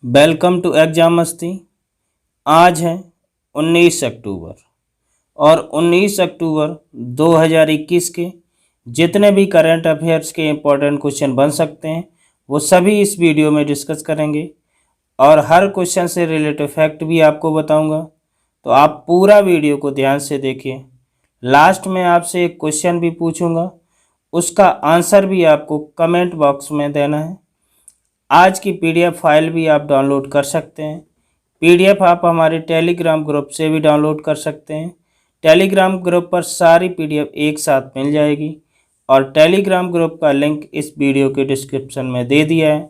Welcome to exam मस्ती। आज है 19 अक्टूबर और 19 अक्टूबर 2021 के जितने भी करंट अफेयर्स के इम्पोर्टेंट क्वेश्चन बन सकते हैं वो सभी इस वीडियो में डिस्कस करेंगे और हर क्वेश्चन से रिलेटेड फैक्ट भी आपको बताऊंगा। तो आप पूरा वीडियो को ध्यान से देखिए। लास्ट में आपसे एक क्वेश्चन भी पूछूंगा, उसका आंसर भी आपको कमेंट बॉक्स में देना है। आज की पीडीएफ फाइल भी आप डाउनलोड कर सकते हैं। पीडीएफ आप हमारे टेलीग्राम ग्रुप से भी डाउनलोड कर सकते हैं। टेलीग्राम ग्रुप पर सारी पीडीएफ एक साथ मिल जाएगी और टेलीग्राम ग्रुप का लिंक इस वीडियो के डिस्क्रिप्शन में दे दिया है,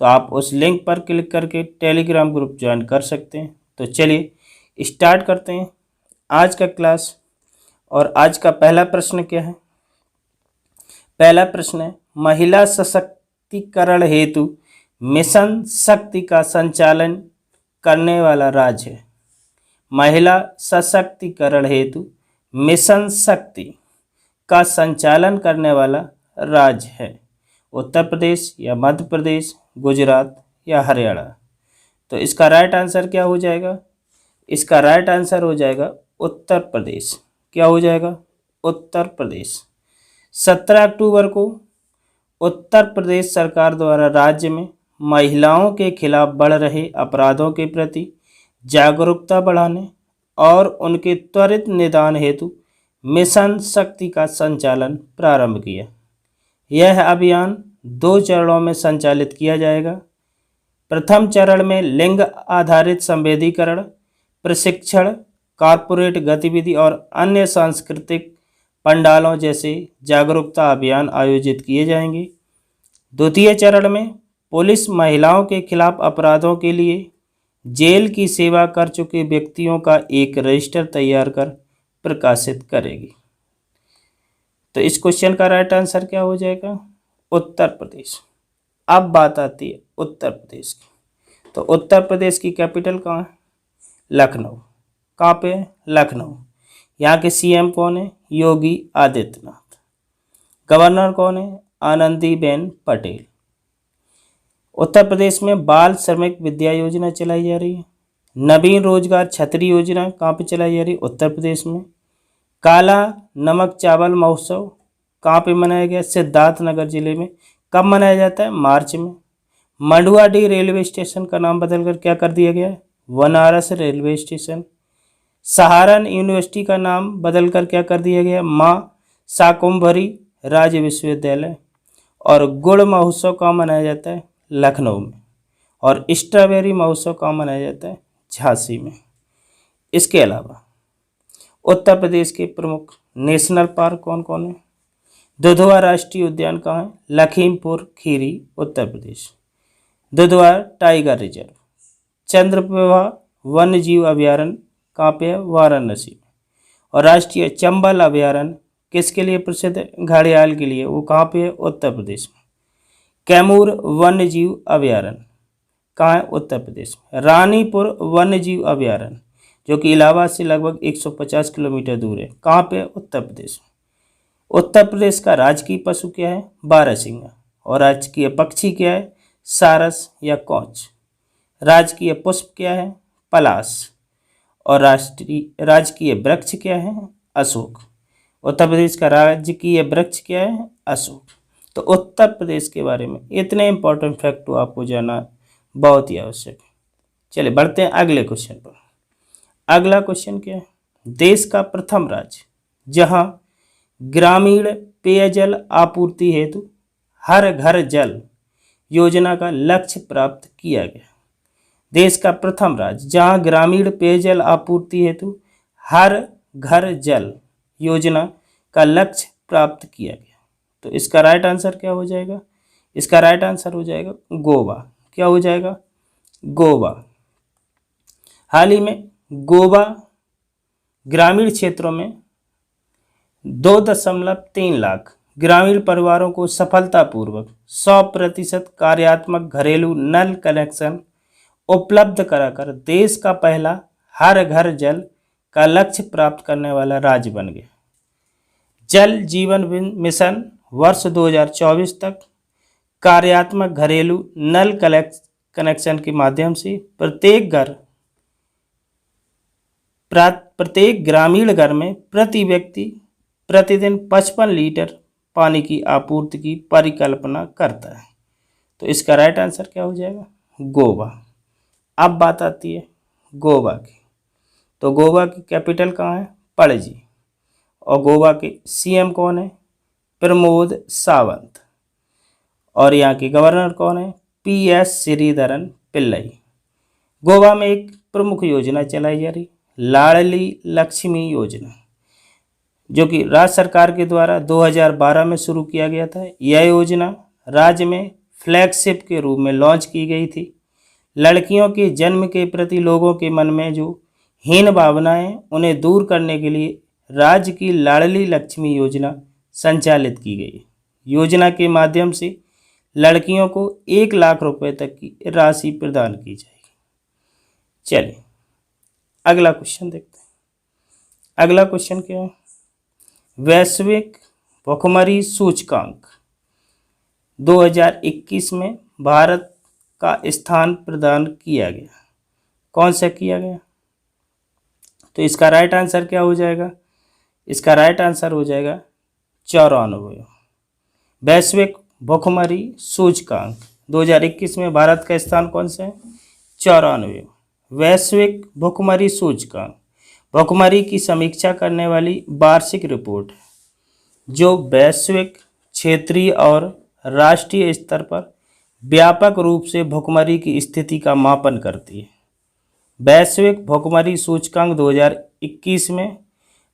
तो आप उस लिंक पर क्लिक करके टेलीग्राम ग्रुप ज्वाइन कर सकते हैं। तो चलिए स्टार्ट करते हैं आज का क्लास। और आज का पहला प्रश्न क्या है? पहला प्रश्न है, महिला सशक्तिकरण हेतु मिशन शक्ति का संचालन करने वाला राज्य है। महिला सशक्तिकरण हेतु मिशन शक्ति का संचालन करने वाला राज्य है। उत्तर प्रदेश या मध्य प्रदेश, गुजरात या हरियाणा। तो इसका राइट आंसर क्या हो जाएगा? इसका राइट आंसर हो जाएगा उत्तर प्रदेश। क्या हो जाएगा? उत्तर प्रदेश। 17 अक्टूबर को उत्तर प्रदेश सरकार द्वारा राज्य में महिलाओं के खिलाफ बढ़ रहे अपराधों के प्रति जागरूकता बढ़ाने और उनके त्वरित निदान हेतु मिशन शक्ति का संचालन प्रारंभ किया। यह अभियान 2 चरणों में संचालित किया जाएगा। प्रथम चरण में लिंग आधारित संवेदीकरण, प्रशिक्षण, कॉरपोरेट गतिविधि और अन्य सांस्कृतिक पंडालों जैसे जागरूकता अभियान आयोजित किए जाएंगे। द्वितीय चरण में पुलिस महिलाओं के खिलाफ अपराधों के लिए जेल की सेवा कर चुके व्यक्तियों का एक रजिस्टर तैयार कर प्रकाशित करेगी। तो इस क्वेश्चन का राइट आंसर क्या हो जाएगा? उत्तर प्रदेश। अब बात आती है उत्तर प्रदेश की। तो उत्तर प्रदेश की कैपिटल कहाँ है? लखनऊ। कहाँ पे है? लखनऊ। यहाँ के सीएम कौन है? योगी आदित्यनाथ। गवर्नर कौन है? आनंदीबेन पटेल। उत्तर प्रदेश में बाल श्रमिक विद्या योजना चलाई जा रही है। नवीन रोजगार छतरी योजना कहाँ पे चलाई जा रही है? उत्तर प्रदेश में। काला नमक चावल महोत्सव कहाँ पे मनाया गया? सिद्धार्थनगर जिले में। कब मनाया जाता है? मार्च में। मंडुआडीह रेलवे स्टेशन का नाम बदलकर क्या कर दिया गया है? Banaras railway station. सहारन यूनिवर्सिटी का नाम बदलकर क्या कर दिया गया? माँ शाकुंभरी राज्य विश्वविद्यालय। और गुड़ महोत्सव कहाँ मनाया जाता है? लखनऊ में। और स्ट्रॉबेरी महोत्सव कहाँ मनाया जाता है? झांसी में। इसके अलावा उत्तर प्रदेश के प्रमुख नेशनल पार्क कौन कौन है? दुधवा राष्ट्रीय उद्यान कहाँ है? लखीमपुर खीरी, उत्तर प्रदेश। Dudhwa tiger reserve. चंद्रप्रभा वन्य जीव अभ्यारण्य कहाँ पे है? वाराणसी में। और राष्ट्रीय चंबल अभ्यारण्य किसके लिए प्रसिद्ध है? घड़ियाल के लिए। वो कहाँ पे है? उत्तर प्रदेश में। कैमूर वन्य जीव अभ्यारण्य कहाँ है? उत्तर प्रदेश में। रानीपुर वन्य जीव अभ्यारण्य जो कि इलाहाबाद से लगभग 150 किलोमीटर दूर है, कहाँ पे है? उत्तर प्रदेश में। उत्तर प्रदेश का राजकीय पशु क्या है? बारहसिंगा। और राजकीय पक्षी क्या है? सारस या कौच। राजकीय पुष्प क्या है? पलाश। और राजकीय वृक्ष क्या है? अशोक। उत्तर प्रदेश का राजकीय वृक्ष क्या है? अशोक। तो उत्तर प्रदेश के बारे में इतने इंपॉर्टेंट फैक्ट तो आपको जानना बहुत ही आवश्यक है। चलिए बढ़ते हैं अगले क्वेश्चन पर। अगला क्वेश्चन क्या है? देश का प्रथम राज्य जहां ग्रामीण पेयजल आपूर्ति हेतु हर घर जल योजना का लक्ष्य प्राप्त किया गया। देश का प्रथम राज्य जहां ग्रामीण पेयजल आपूर्ति हेतु हर घर जल योजना का लक्ष्य प्राप्त किया गया। तो इसका राइट आंसर क्या हो जाएगा? इसका राइट आंसर हो जाएगा गोवा। क्या हो जाएगा? गोवा। हाल ही में गोवा ग्रामीण क्षेत्रों में 2.3 लाख ग्रामीण परिवारों को सफलतापूर्वक 100% कार्यात्मक घरेलू नल कनेक्शन उपलब्ध कराकर देश का पहला हर घर जल का लक्ष्य प्राप्त करने वाला राज्य बन गया। जल जीवन मिशन वर्ष 2024 तक कार्यात्मक घरेलू नल कनेक्शन के माध्यम से प्रत्येक ग्रामीण घर में प्रति व्यक्ति प्रतिदिन 55 लीटर पानी की आपूर्ति की परिकल्पना करता है। तो इसका राइट आंसर क्या हो जाएगा? गोवा। अब बात आती है गोवा की। तो गोवा की कैपिटल कहाँ है? पणजी। और गोवा के सीएम कौन है? प्रमोद सावंत। और यहाँ के गवर्नर कौन है? पीएस श्रीधरन पिल्लई। गोवा में एक प्रमुख योजना चलाई जा रही, लाडली लक्ष्मी योजना, जो कि राज्य सरकार के द्वारा 2012 में शुरू किया गया था। यह योजना राज्य में फ्लैगशिप के रूप में लॉन्च की गई थी। लड़कियों के जन्म के प्रति लोगों के मन में जो हीन भावनाएं उन्हें दूर करने के लिए राज्य की लाडली लक्ष्मी योजना संचालित की गई। योजना के माध्यम से लड़कियों को 1 लाख रुपए तक की राशि प्रदान की जाएगी। चलिए अगला क्वेश्चन देखते हैं। अगला क्वेश्चन क्या है? वैश्विक भुखमरी सूचकांक 2021 में भारत का स्थान प्रदान किया गया। कौन सा किया गया? तो इसका राइट आंसर क्या हो जाएगा? इसका राइट आंसर हो जाएगा 94। वैश्विक भुखमरी सूचकांक 2021 में भारत का स्थान कौन सा है? 94। वैश्विक भुखमरी सूचकांक भुखमरी की समीक्षा करने वाली वार्षिक रिपोर्ट है, जो वैश्विक, क्षेत्रीय और राष्ट्रीय स्तर पर व्यापक रूप से भुखमरी की स्थिति का मापन करती है। वैश्विक भुखमरी सूचकांक 2021 में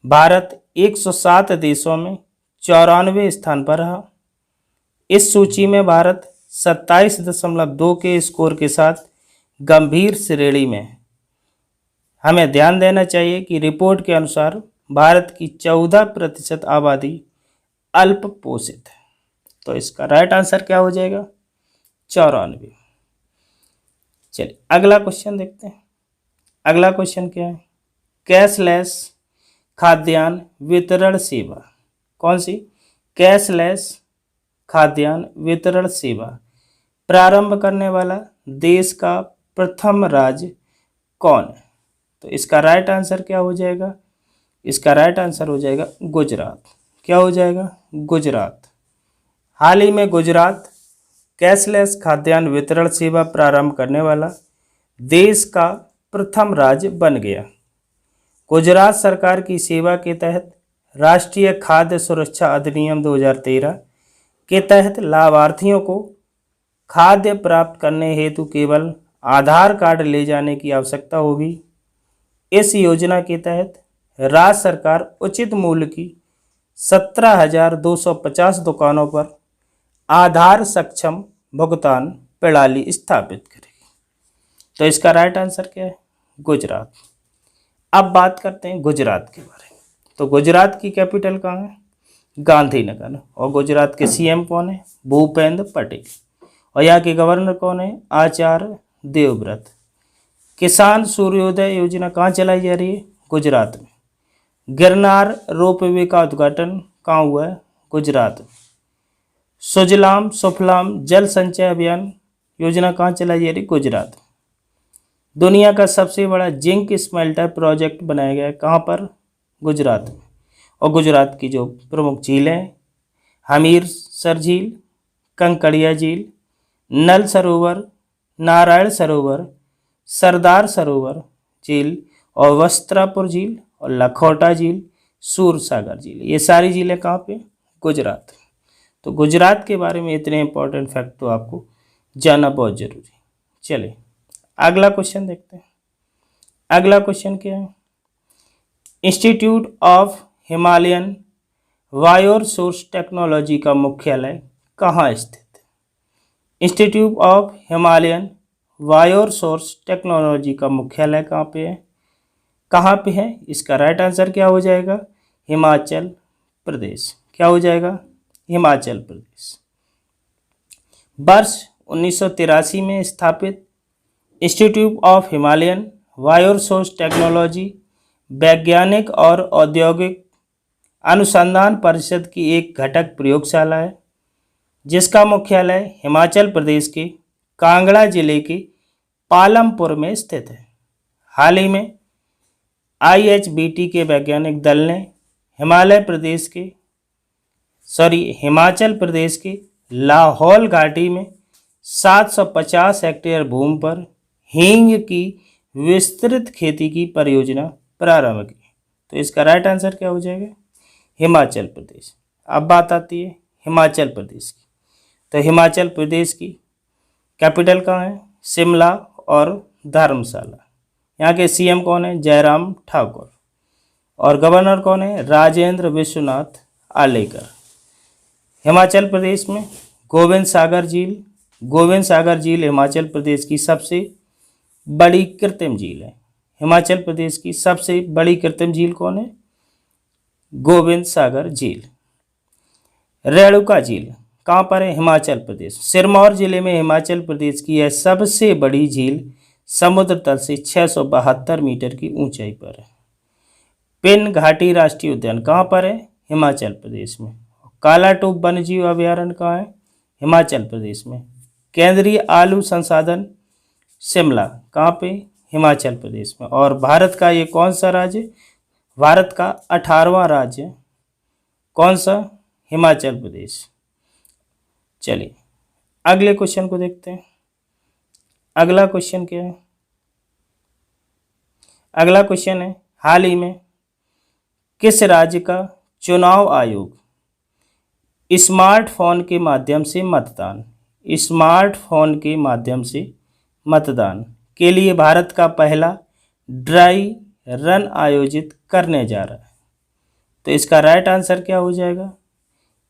भारत 107 देशों में 94वें स्थान पर रहा। इस सूची में भारत 27.2 के स्कोर के साथ गंभीर श्रेणी में है। हमें ध्यान देना चाहिए कि रिपोर्ट के अनुसार भारत की 14% आबादी अल्प पोषित है। तो इसका राइट आंसर क्या हो जाएगा? 94। चलिए अगला क्वेश्चन देखते हैं। अगला क्वेश्चन क्या है? कैशलेस खाद्यान्न वितरण सेवा। कौन सी? कैशलेस खाद्यान्न वितरण सेवा प्रारंभ करने वाला देश का प्रथम राज्य कौन है? तो इसका राइट आंसर क्या हो जाएगा? इसका राइट आंसर हो जाएगा गुजरात। क्या हो जाएगा? गुजरात। हाल ही में गुजरात कैशलेस खाद्यान्न वितरण सेवा प्रारंभ करने वाला देश का प्रथम राज्य बन गया। गुजरात सरकार की सेवा के तहत राष्ट्रीय खाद्य सुरक्षा अधिनियम 2013 के तहत लाभार्थियों को खाद्य प्राप्त करने हेतु केवल आधार कार्ड ले जाने की आवश्यकता होगी। इस योजना के तहत राज्य सरकार उचित मूल्य की 17,250 दुकानों पर आधार सक्षम भुगतान प्रणाली स्थापित करेगी। तो इसका राइट आंसर क्या है? गुजरात। अब बात करते हैं गुजरात के बारे में। तो गुजरात की कैपिटल कहाँ है? गांधीनगर। और गुजरात के सीएम कौन है? भूपेंद्र पटेल। और यहाँ के गवर्नर कौन है? आचार्य देवव्रत। किसान सूर्योदय योजना कहाँ चलाई जा रही है? गुजरात में। गिरनार रोपवे का उद्घाटन कहाँ हुआ है? गुजरात में। सुजलाम सुफलाम जल संचय अभियान योजना कहाँ चलाई जा रही है? गुजरात में। दुनिया का सबसे बड़ा जिंक स्मेल्टर प्रोजेक्ट बनाया गया है कहाँ पर? गुजरात में। और गुजरात की जो प्रमुख झीलें, हमीरसर झील, कंकड़िया झील, नल सरोवर, नारायण सरोवर, सरदार सरोवर झील और वस्त्रापुर झील और लखोटा झील, सूरसागर झील, ये सारी झीलें कहाँ पे? गुजरात। तो गुजरात के बारे में इतने इंपॉर्टेंट फैक्ट तो आपको जानना बहुत जरूरी। चलिए अगला क्वेश्चन देखते हैं। अगला क्वेश्चन क्या है? Institute of Himalayan bioresource technology का मुख्यालय कहाँ स्थित है? Institute of Himalayan bioresource technology का मुख्यालय कहाँ पे है? कहाँ पे है? इसका राइट आंसर क्या हो जाएगा? हिमाचल प्रदेश। क्या हो जाएगा? हिमाचल प्रदेश। वर्ष 1983 में स्थापित institute of Himalayan bioresource technology वैज्ञानिक और औद्योगिक अनुसंधान परिषद की एक घटक प्रयोगशाला है, जिसका मुख्यालय हिमाचल प्रदेश के कांगड़ा जिले के पालमपुर में स्थित है। हाल ही में IHBT के वैज्ञानिक दल ने हिमाचल प्रदेश के लाहौल घाटी में 750 हेक्टेयर भूमि पर हींग की विस्तृत खेती की परियोजना प्रारंभ की। तो इसका राइट आंसर क्या हो जाएगा? हिमाचल प्रदेश। अब बात आती है हिमाचल प्रदेश की। तो हिमाचल प्रदेश की कैपिटल कहाँ है? शिमला और धर्मशाला। यहाँ के CM कौन है? जयराम ठाकुर। और गवर्नर कौन है? राजेंद्र विश्वनाथ आलेकर। हिमाचल प्रदेश में गोविंद सागर झील हिमाचल प्रदेश की सबसे बड़ी कृत्रिम झील है। हिमाचल प्रदेश की सबसे बड़ी कृत्रिम झील कौन है? गोविंद सागर झील। रेणुका झील कहाँ पर है? हिमाचल प्रदेश। सिरमौर जिले में हिमाचल प्रदेश की यह सबसे बड़ी झील समुद्र तल से 672 मीटर की ऊंचाई पर है। पिन घाटी राष्ट्रीय उद्यान कहाँ पर है? हिमाचल प्रदेश में। कालाटोप वन्यजीव अभयारण्य कहाँ है? हिमाचल प्रदेश में। केंद्रीय आलू संसाधन शिमला कहाँ पे? हिमाचल प्रदेश में। और भारत का ये कौन सा राज्य? भारत का 18वां राज्य कौन सा? हिमाचल प्रदेश। चलिए अगले क्वेश्चन को देखते हैं। अगला क्वेश्चन क्या है? अगला क्वेश्चन है, हाल ही में किस राज्य का चुनाव आयोग स्मार्टफोन के माध्यम से मतदान के लिए भारत का पहला ड्राई रन आयोजित करने जा रहा है? तो इसका राइट आंसर क्या हो जाएगा?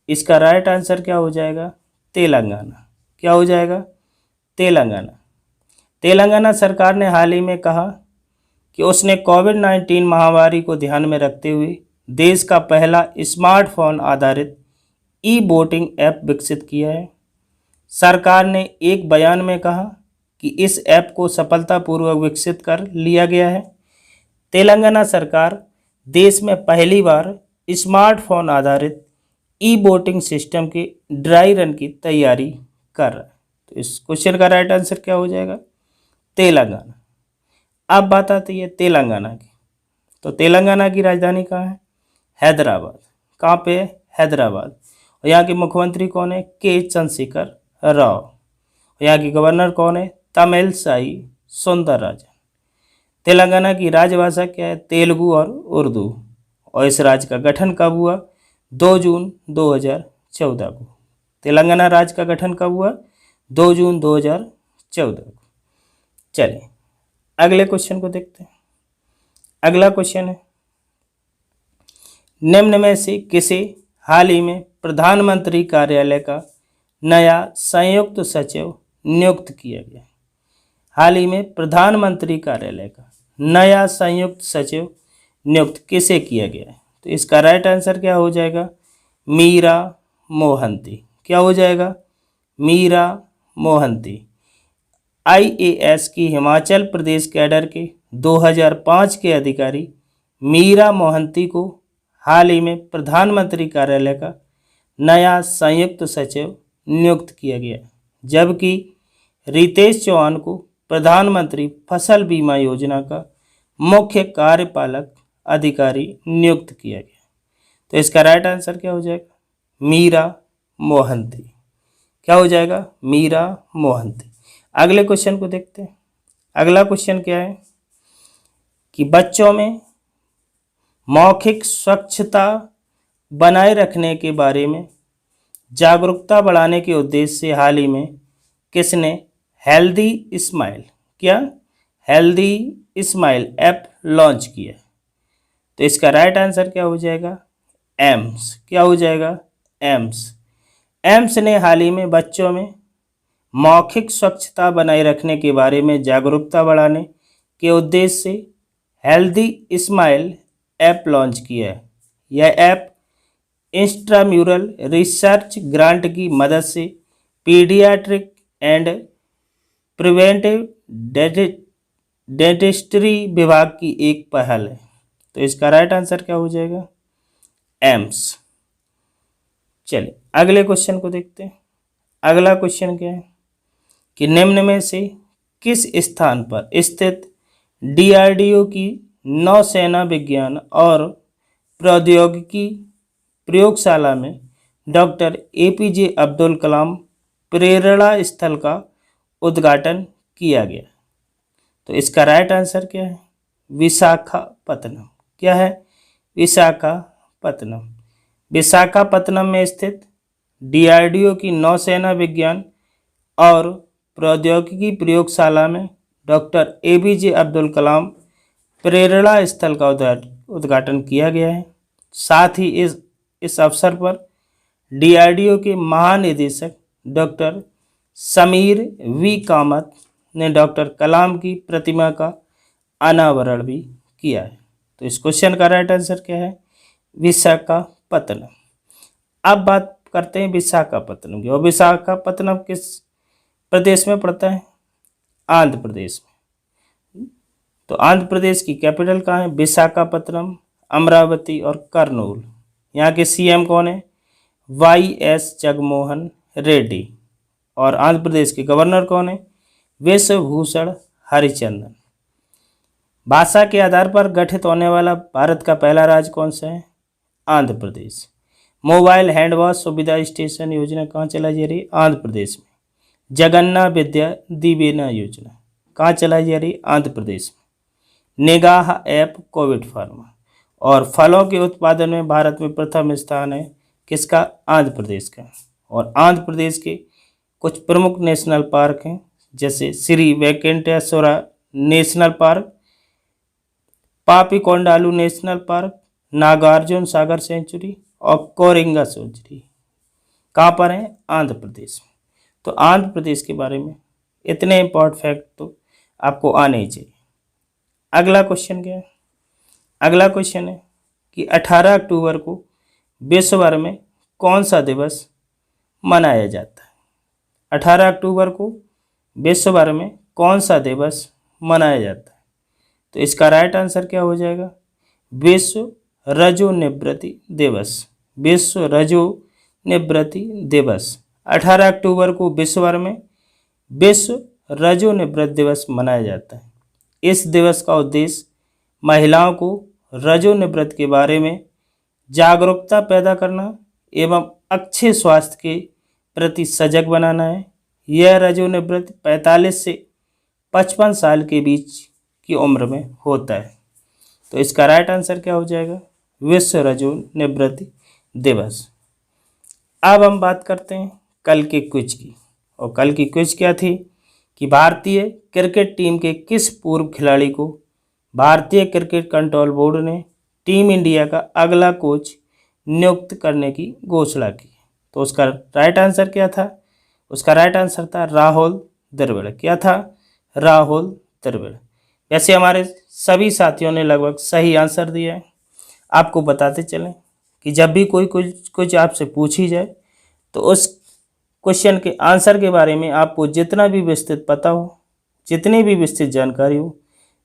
इसका राइट आंसर क्या हो जाएगा? तेलंगाना। क्या हो जाएगा? तेलंगाना। तेलंगाना सरकार ने हाल ही में कहा कि उसने कोविड-19 महामारी को ध्यान में रखते हुए देश का पहला स्मार्टफोन आधारित ई-वोटिंग ऐप विकसित किया है। सरकार ने एक बयान में कहा कि इस ऐप को सफलतापूर्वक विकसित कर लिया गया है। तेलंगाना सरकार देश में पहली बार स्मार्टफोन आधारित ई-वोटिंग सिस्टम के ड्राई रन की तैयारी कर रहा है। तो इस क्वेश्चन का राइट आंसर क्या हो जाएगा? तेलंगाना। अब बात आती है तेलंगाना की। तो तेलंगाना की राजधानी कहाँ है? हैदराबाद। कहाँ पे है? हैदराबाद। और यहाँ के मुख्यमंत्री कौन है? के चंद्रशेखर राव। और यहाँ की गवर्नर कौन है? तमिलसाई सुंदरराजन। तेलंगाना की राजभाषा क्या है? तेलुगु और उर्दू। और इस राज्य का गठन कब हुआ? 2 जून 2014 को। तेलंगाना राज्य का गठन कब हुआ? 2 जून 2014 को। चलिए अगले क्वेश्चन को देखते हैं। अगला क्वेश्चन है, निम्न में से किसे हाल ही में प्रधानमंत्री कार्यालय का नया संयुक्त सचिव नियुक्त किया गया? हाल ही में प्रधानमंत्री कार्यालय का नया संयुक्त सचिव नियुक्त किसे किया गया है? तो इसका राइट आंसर क्या हो जाएगा? मीरा मोहंती। क्या हो जाएगा? मीरा मोहंती। IAS की हिमाचल प्रदेश कैडर के 2005 के अधिकारी मीरा मोहंती को हाल ही में प्रधानमंत्री कार्यालय का नया संयुक्त सचिव नियुक्त किया गया, जबकि रितेश चौहान को प्रधानमंत्री फसल बीमा योजना का मुख्य कार्यपालक अधिकारी नियुक्त किया गया। तो इसका राइट आंसर क्या हो जाएगा? मीरा मोहंती। क्या हो जाएगा? मीरा मोहंती। अगले क्वेश्चन को देखते हैं। अगला क्वेश्चन क्या है कि बच्चों में मौखिक स्वच्छता बनाए रखने के बारे में जागरूकता बढ़ाने के उद्देश्य से हाल ही में किसने हेल्दी स्माइल ऐप लॉन्च किया? तो इसका राइट आंसर क्या हो जाएगा? एम्स। क्या हो जाएगा? एम्स ने हाल ही में बच्चों में मौखिक स्वच्छता बनाए रखने के बारे में जागरूकता बढ़ाने के उद्देश्य से हेल्दी स्माइल ऐप लॉन्च किया है। यह ऐप इंस्ट्राम्यूरल रिसर्च ग्रांट की मदद से पीडियाट्रिक एंड प्रिवेंटिव डेंटिस्ट्री विभाग की एक पहल है। तो इसका राइट आंसर क्या हो जाएगा? एम्स। चलिए अगले क्वेश्चन को देखते हैं। अगला क्वेश्चन क्या है कि निम्न में से किस स्थान पर स्थित डीआरडीओ की नौसेना विज्ञान और प्रौद्योगिकी प्रयोगशाला में डॉक्टर एपीजे अब्दुल कलाम प्रेरणा स्थल का उद्घाटन किया गया। तो इसका राइट आंसर क्या है? विशाखापत्तनम। क्या है? विशाखापत्तनम। विशाखापत्तनम में स्थित डीआरडीओ की नौसेना विज्ञान और प्रौद्योगिकी प्रयोगशाला में डॉक्टर एपीजे अब्दुल कलाम प्रेरणा स्थल का उद्घाटन किया गया है। साथ ही इस अवसर पर डीआरडीओ के महानिदेशक डॉक्टर समीर वी कामत ने डॉक्टर कलाम की प्रतिमा का अनावरण भी किया है। तो इस क्वेश्चन का राइट आंसर क्या है? विशाखापत्तनम। अब बात करते हैं विशाखापत्तनम की। और विशाखापत्तनम किस प्रदेश में पड़ता है? आंध्र प्रदेश में। तो आंध्र प्रदेश की कैपिटल कहाँ है? विशाखापत्तनम, अमरावती और कर्नूल। यहाँ के सीएम कौन है? वाई.एस. जगनमोहन रेड्डी। और आंध्र प्रदेश के गवर्नर कौन है? विश्वभूषण हरिचंदन। भाषा के आधार पर गठित होने वाला भारत का पहला राज्य कौन सा है? Andhra Pradesh. Mobile hand wash सुविधा स्टेशन योजना कहाँ चलाई जा रही है? आंध्र प्रदेश में। जगन्ना विद्या दीवेना योजना कहाँ चलाई जा रही है? आंध्र प्रदेश में। निगाह ऐप कोविड फार्मा। और फलों के उत्पादन में भारत में प्रथम स्थान है किसका? आंध्र प्रदेश का। और आंध्र प्रदेश के कुछ प्रमुख नेशनल पार्क हैं, जैसे Shri Venkateswara national park, Papikondalu national park, Nagarjuna Sagar sanctuary और कोरिंगा सेंचुरी कहाँ पर है? आंध्र प्रदेश में। तो आंध्र प्रदेश के बारे में इतने इम्पोर्टेंट फैक्ट तो आपको आने ही चाहिए। अगला क्वेश्चन क्या है? अगला क्वेश्चन है कि 18 अक्टूबर को विश्व भर में कौन सा दिवस मनाया जाता है? 18 अक्टूबर को विश्व भर में कौन सा दिवस मनाया जाता है? तो इसका राइट आंसर क्या हो जाएगा? विश्व रजोनिवृत्ति दिवस। विश्व रजोनिवृत्ति दिवस 18 अक्टूबर को विश्व भर में विश्व रजोनिवृत्ति दिवस मनाया जाता है। इस दिवस का उद्देश्य महिलाओं को रजोनिवृत्ति के बारे में जागरूकता पैदा करना एवं अच्छे स्वास्थ्य के प्रति सजग बनाना है। यह रजोनिवृत्ति 45 से 55 साल के बीच की उम्र में होता है। तो इसका राइट आंसर क्या हो जाएगा? विश्व रजोनिवृत्ति दिवस। अब हम बात करते हैं कल के क्विज की। और कल की क्विज क्या थी कि भारतीय क्रिकेट टीम के किस पूर्व खिलाड़ी को भारतीय क्रिकेट कंट्रोल बोर्ड ने टीम इंडिया का अगला कोच नियुक्त करने की घोषणा की? तो उसका राइट आंसर क्या था? उसका राइट आंसर था राहुल द्रविड़। क्या था? राहुल द्रविड़। वैसे हमारे सभी साथियों ने लगभग सही आंसर दिया है। आपको बताते चलें कि जब भी कोई कुछ आपसे पूछी जाए तो उस क्वेश्चन के आंसर के बारे में आपको जितना भी विस्तृत पता हो, जितनी भी विस्तृत जानकारी हो,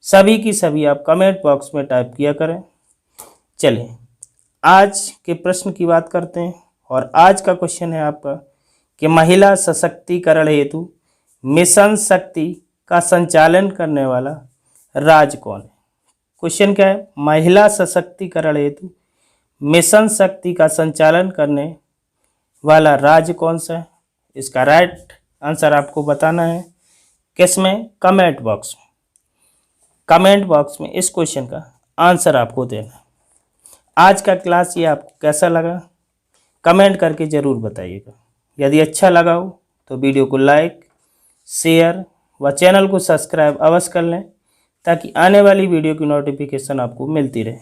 सभी की सभी आप कमेंट बॉक्स में टाइप किया करें। चलिए आज के प्रश्न की बात करते हैं। और आज का क्वेश्चन है आपका कि महिला सशक्तिकरण हेतु मिशन शक्ति का संचालन करने वाला राज्य कौन है? क्वेश्चन क्या है? महिला सशक्तिकरण हेतु मिशन शक्ति का संचालन करने वाला राज्य कौन सा है? इसका राइट आंसर आपको बताना है। किसमें? कमेंट बॉक्स में। कमेंट बॉक्स में इस क्वेश्चन का आंसर आपको देना है। आज का क्लास ये आपको कैसा लगा कमेंट करके ज़रूर बताइएगा। यदि अच्छा लगा हो तो वीडियो को लाइक, शेयर व चैनल को सब्सक्राइब अवश्य कर लें ताकि आने वाली वीडियो की नोटिफिकेशन आपको मिलती रहे।